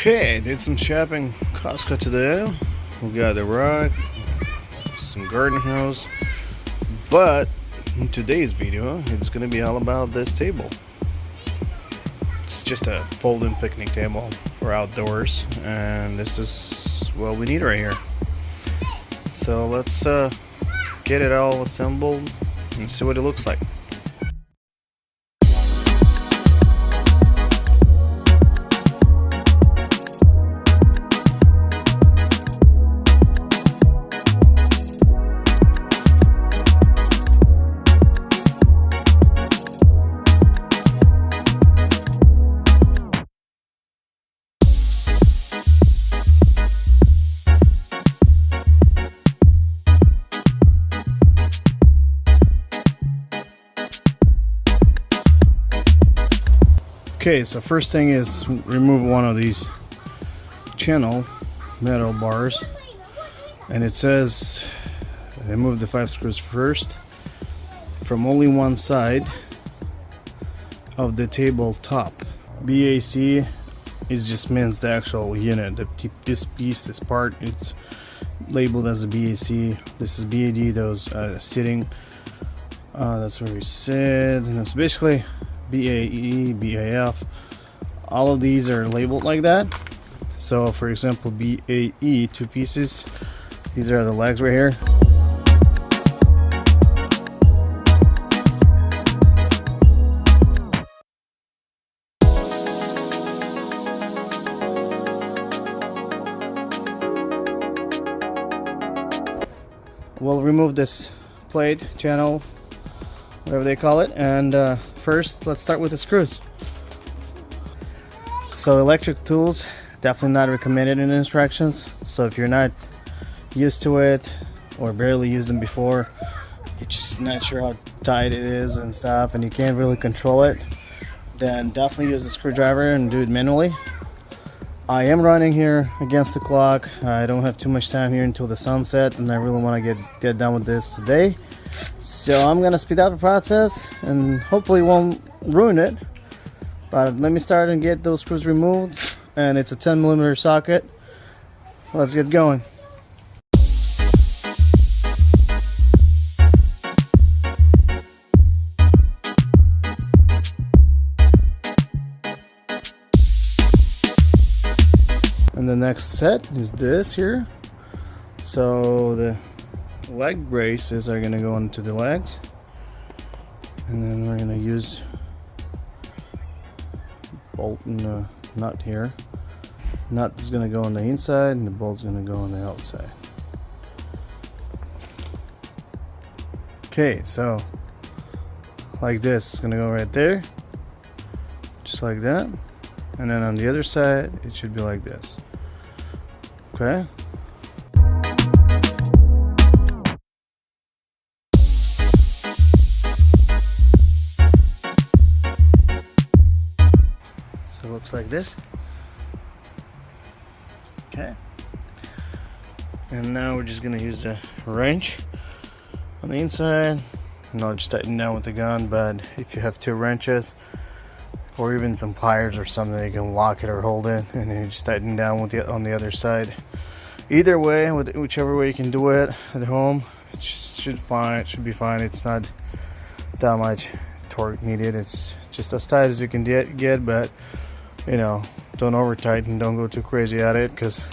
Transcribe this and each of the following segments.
Okay, did some shopping Costco today. We got a rug, some garden hose, but in today's video it's gonna be all about this table. It's just a folding picnic table for outdoors, and this is what we need right here. So let's get it all assembled and see what it looks like. Okay, so first thing is remove one of these channel metal bars, and it says remove the 5 screws first from only one side of the table top. BAC is just means the actual unit. This piece, this part, it's labeled as a BAC. This is BAD, those sitting. That's where we sit, and it's basically BAE, BAF. All of these are labeled like that. So for example, BAE, 2 pieces. These are the legs right here. We'll remove this plate, channel, whatever they call it, and first let's start with the screws. So electric tools definitely not recommended in the instructions, so if you're not used to it or barely used them before, you're just not sure how tight it is and stuff, and you can't really control it, then definitely use the screwdriver and do it manually. I am running here against the clock. I don't have too much time here until the sunset, and I really want to get done with this today. So I'm gonna speed up the process and hopefully won't ruin it. But let me start and get those screws removed, and it's a 10mm socket. Let's get going. And the next set is this here. So the leg braces are gonna go into the legs, and then we're gonna use bolt and nut here. Nut is gonna go on the inside, and the bolt's gonna go on the outside. Okay, so like this, it's gonna go right there, just like that, and then on the other side, it should be like this. Okay. So it looks like this. Okay. And now we're just gonna use a wrench on the inside, and I'll just tighten down with the gun. But if you have 2 wrenches or even some pliers or something, you can lock it or hold it, and then you just tighten down with on the other side. Either way, whichever way you can do it at home, it should be fine. It's not that much torque needed. It's just as tight as you can get, but you know, don't over tighten, don't go too crazy at it, because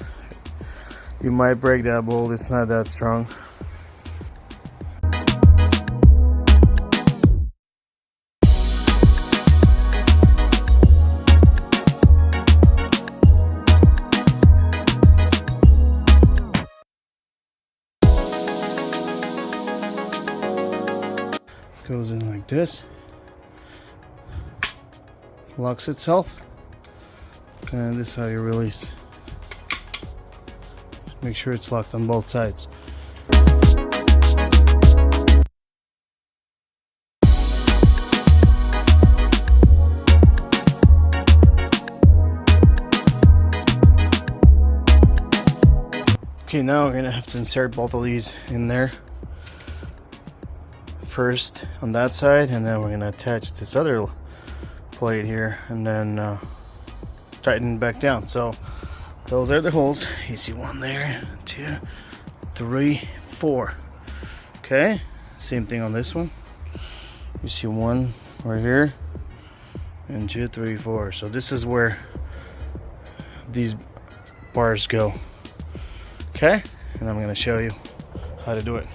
you might break that bolt. It's not that strong. Goes in like this, locks itself, and this is how you release. Make sure it's locked on both sides. Okay, now we're gonna have to insert both of these in there. First on that side, and then we're gonna attach this other plate here, and then tighten back down. So Those are the holes. You see one there, 2, 3, 4. Okay, same thing on this one. You see one right here, and 2, 3, 4. So this is where these bars go. Okay, and I'm gonna show you how to do it.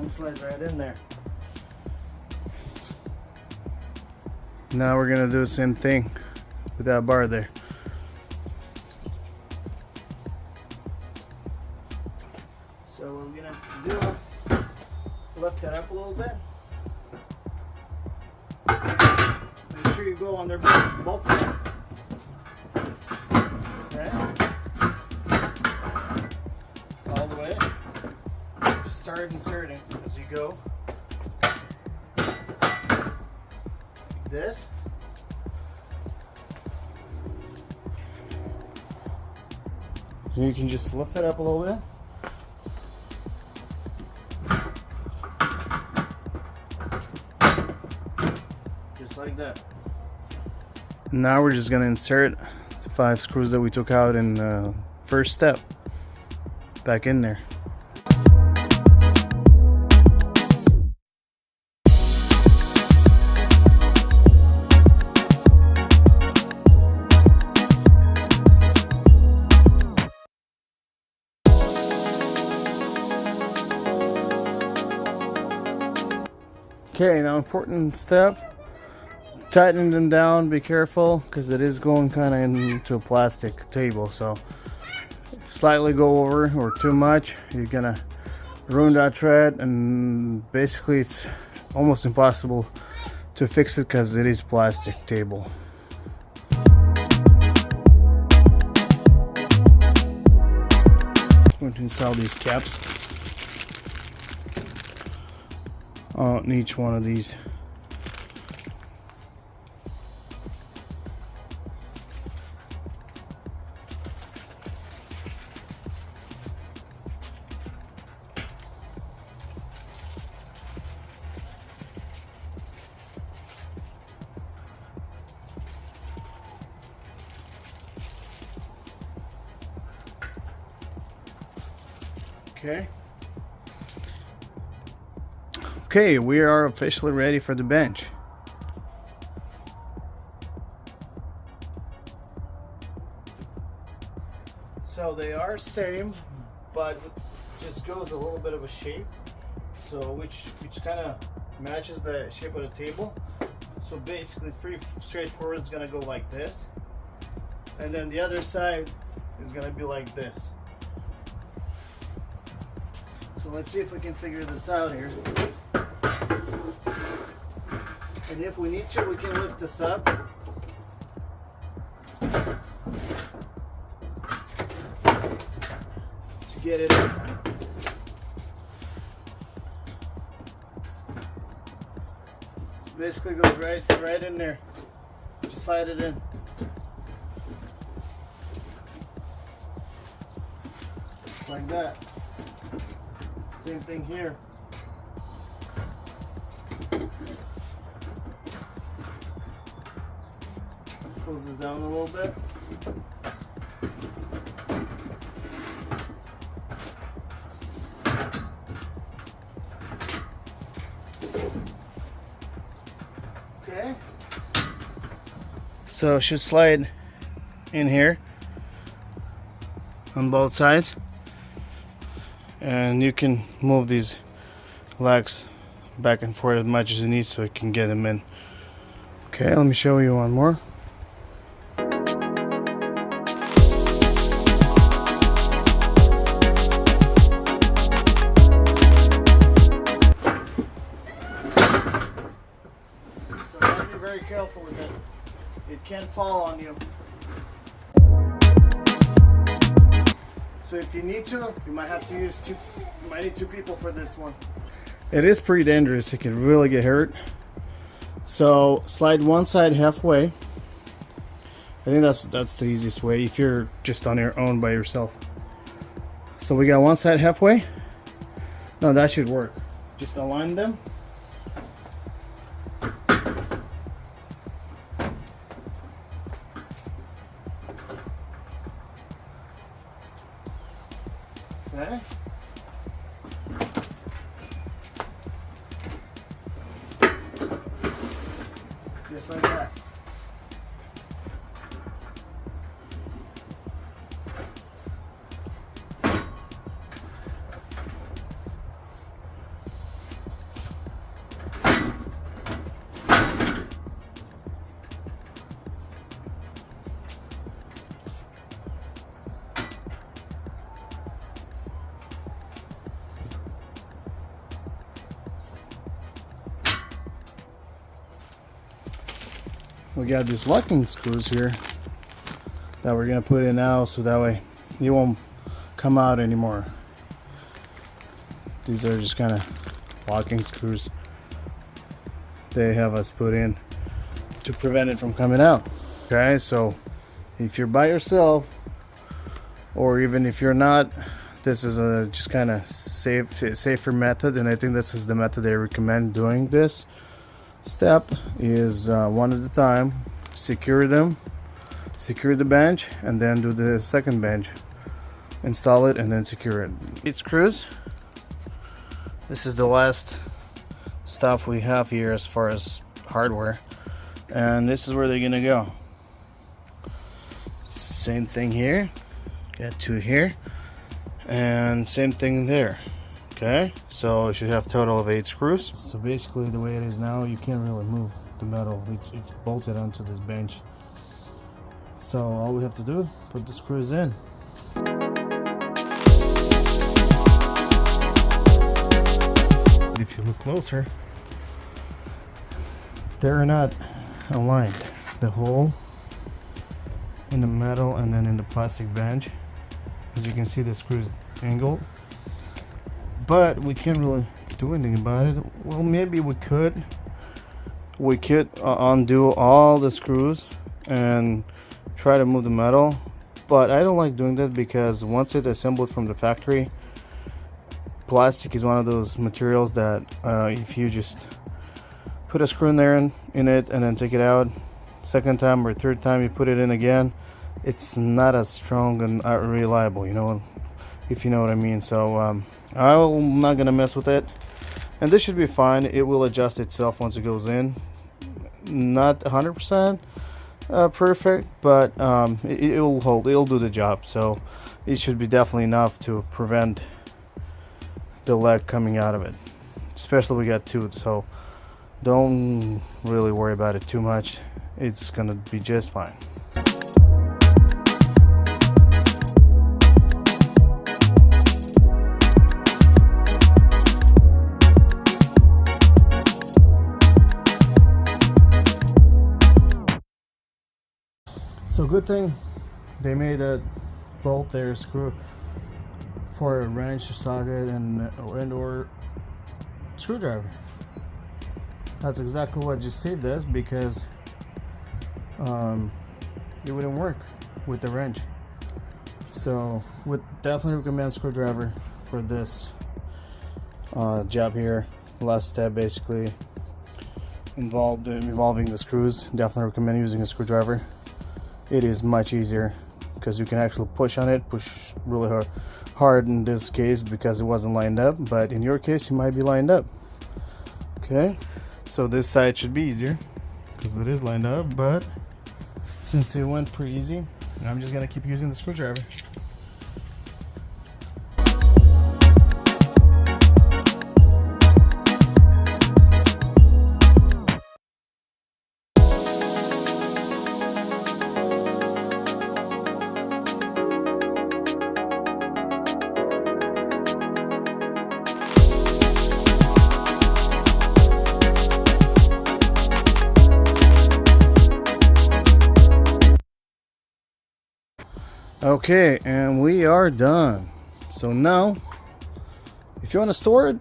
Slides right in there. Now we're gonna do the same thing with that bar there. So what we're gonna do, lift it up a little bit. Make sure you go on there both of them. Okay. All the way. Just start inserting as you go. Like this. So you can just lift it up a little bit. Just like that. Now we're just going to insert the 5 screws that we took out in the first step back in there. Okay, now important step, tighten them down, be careful because it is going kind of into a plastic table, so slightly go over or too much, you're gonna ruin that thread, and basically it's almost impossible to fix it because it is plastic table. I'm going to install these caps on each one of these. Okay. Okay, we are officially ready for the bench. So they are same, but it just goes a little bit of a shape. So which kind of matches the shape of the table. So basically it's pretty straightforward. It's gonna go like this. And then the other side is gonna be like this. So let's see if we can figure this out here. And if we need to, we can lift this up. To get it in. So basically goes right in there. Just slide it in. Like that. Same thing here. Close this down a little bit. Okay. So it should slide in here on both sides. And you can move these legs back and forth as much as you need so you can get them in. Okay, let me show you one more. So you have to be very careful with it. It can fall on you. So if you need to, you might have to use you might need 2 people for this one. It is pretty dangerous. It can really get hurt. So slide one side halfway. I think that's the easiest way if you're just on your own by yourself. So we got one side halfway. No, that should work. Just align them. Okay. Just like that. We got these locking screws here that we're gonna put in now, so that way it won't come out anymore. These are just kind of locking screws they have us put in to prevent it from coming out. Okay, so if you're by yourself, or even if you're not, this is a just kind of safer method, and I think this is the method they recommend doing this step is one at a time. Secure them, secure the bench, and then do the second bench, install it, and then secure it. 8 screws. This is the last stuff we have here as far as hardware, and this is where they're gonna go. Same thing here, got 2 here, and same thing there. Okay, so it should have a total of 8 screws. So basically the way it is now, you can't really move the metal. It's bolted onto this bench. So all we have to do, put the screws in. If you look closer, they're not aligned. The hole in the metal and then in the plastic bench, as you can see, the screws angled. But we can't really do anything about it. Well, maybe we could undo all the screws and try to move the metal, but I don't like doing that because once it's assembled from the factory, plastic is one of those materials that if you just put a screw in there in it and then take it out, second time or third time you put it in again, it's not as strong and reliable, you know, if you know what I mean. So I'm not gonna mess with it, and this should be fine. It will adjust itself once it goes in. Not 100% perfect, but it will hold, it'll do the job. So it should be definitely enough to prevent the leg coming out of it, especially we got 2, so don't really worry about it too much. It's gonna be just fine. So good thing they made that bolt there, screw for a wrench or socket and or screwdriver. That's exactly what just saved us, because it wouldn't work with the wrench. So would definitely recommend screwdriver for this job here. Last step basically involving the screws. Definitely recommend using a screwdriver. It is much easier because you can actually push on it, push really hard in this case because it wasn't lined up, but in your case it might be lined up. Okay, so this side should be easier because it is lined up, but since it went pretty easy, I'm just gonna keep using the screwdriver. Okay, and we are done. So now, if you want to store it,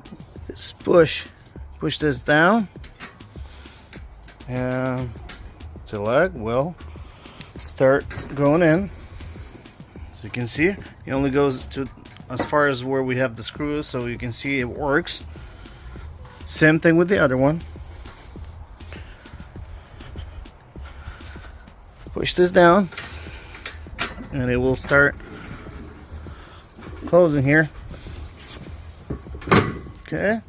just push this down, and the leg will start going in. So you can see it only goes to as far as where we have the screws, so you can see it works. Same thing with the other one. Push this down and it will start closing here. Okay.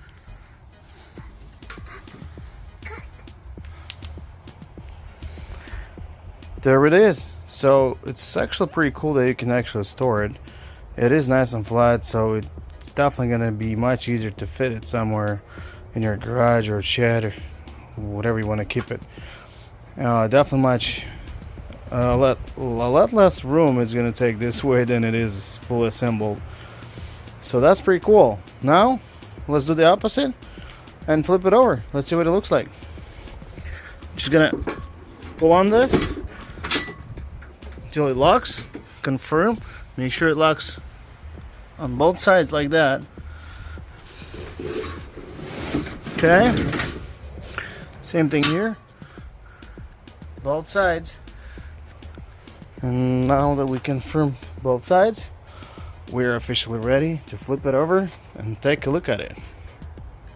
There it is. So it's actually pretty cool that you can actually store it. It is nice and flat, so it's definitely going to be much easier to fit it somewhere in your garage or shed or whatever you want to keep it. Definitely much a lot less room it's going to take this way than it is fully assembled. So that's pretty cool. Now let's do the opposite and flip it over. Let's see what it looks like. Just gonna pull on this until it locks. Confirm. Make sure it locks on both sides like that. Okay. Same thing here. Both sides. And now that we confirm both sides, we're officially ready to flip it over and take a look at it.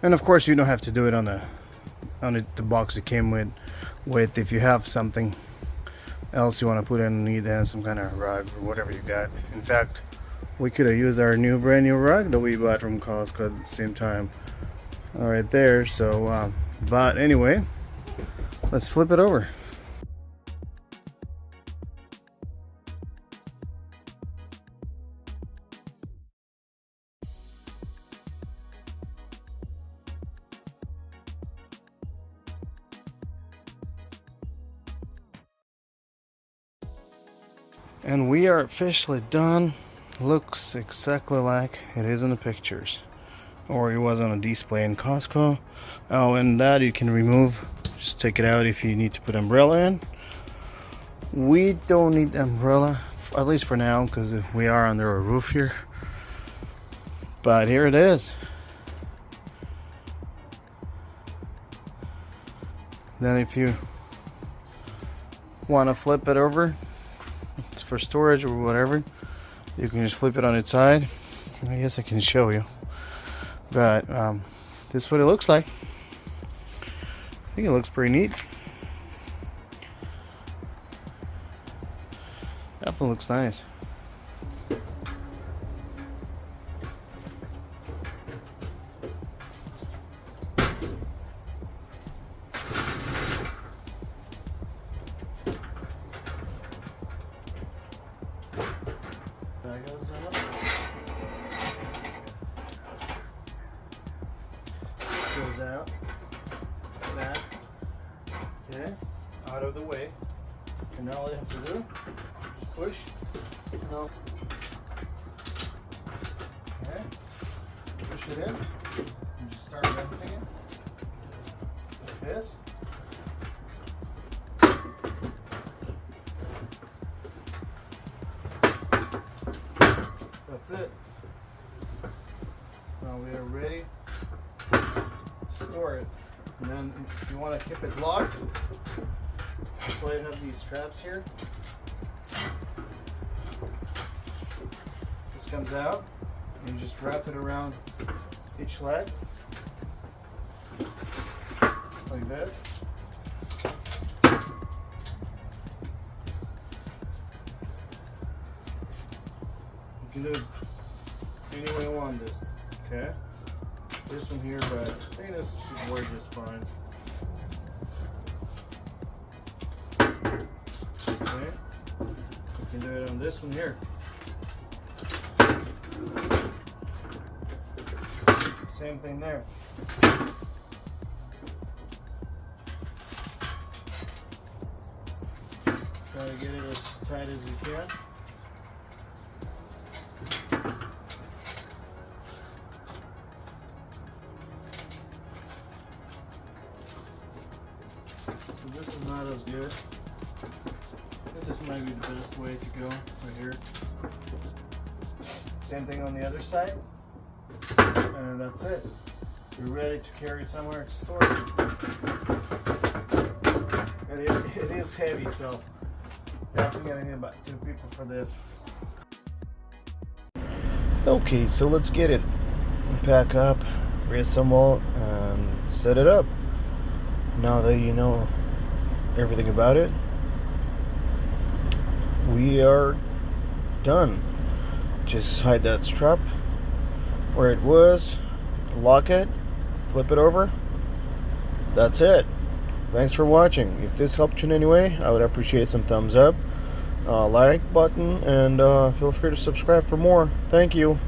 And of course, you don't have to do it on the box it came with. If you have something else you want to put in, need some kind of rug or whatever you got. In fact, we could have used our brand new rug that we bought from Costco at the same time. All right there. So, but anyway, let's flip it over. And we are officially done. Looks exactly like it is in the pictures, or it was on a display in Costco. Oh, and that you can remove. Just take it out if you need to put umbrella in. We don't need umbrella, at least for now, because we are under a roof here. But here it is. Then if you want to flip it over, it's for storage or whatever, you can just flip it on its side. I guess I can show you, but this is what it looks like. I think it looks pretty neat. Definitely looks nice. That goes up. Goes out. That. Okay. Out of the way. And now all you have to do is push. No. Okay. Push it in. And just start lifting it. Like this. That's it. Now we are ready to store it. And then if you want to keep it locked, that's why I have these straps here. This comes out and you just wrap it around each leg like this. You can do it any way you want this, okay? This one here, but I think this should work just fine. Okay, you can do it on this one here. Same thing there. Try to get it as tight as you can. So this is not as good. I think this might be the best way to go right here. Same thing on the other side. And that's it. You're ready to carry it somewhere to store it. it is heavy, so definitely gonna need about 2 people for this. Okay, so let's get it. Pack up, reassemble, and set it up. Now that you know everything about it, we are done. Just hide that strap where it was, lock it, flip it over. That's it. Thanks for watching. If this helped you in any way, I would appreciate some thumbs up, like button, and feel free to subscribe for more. Thank you.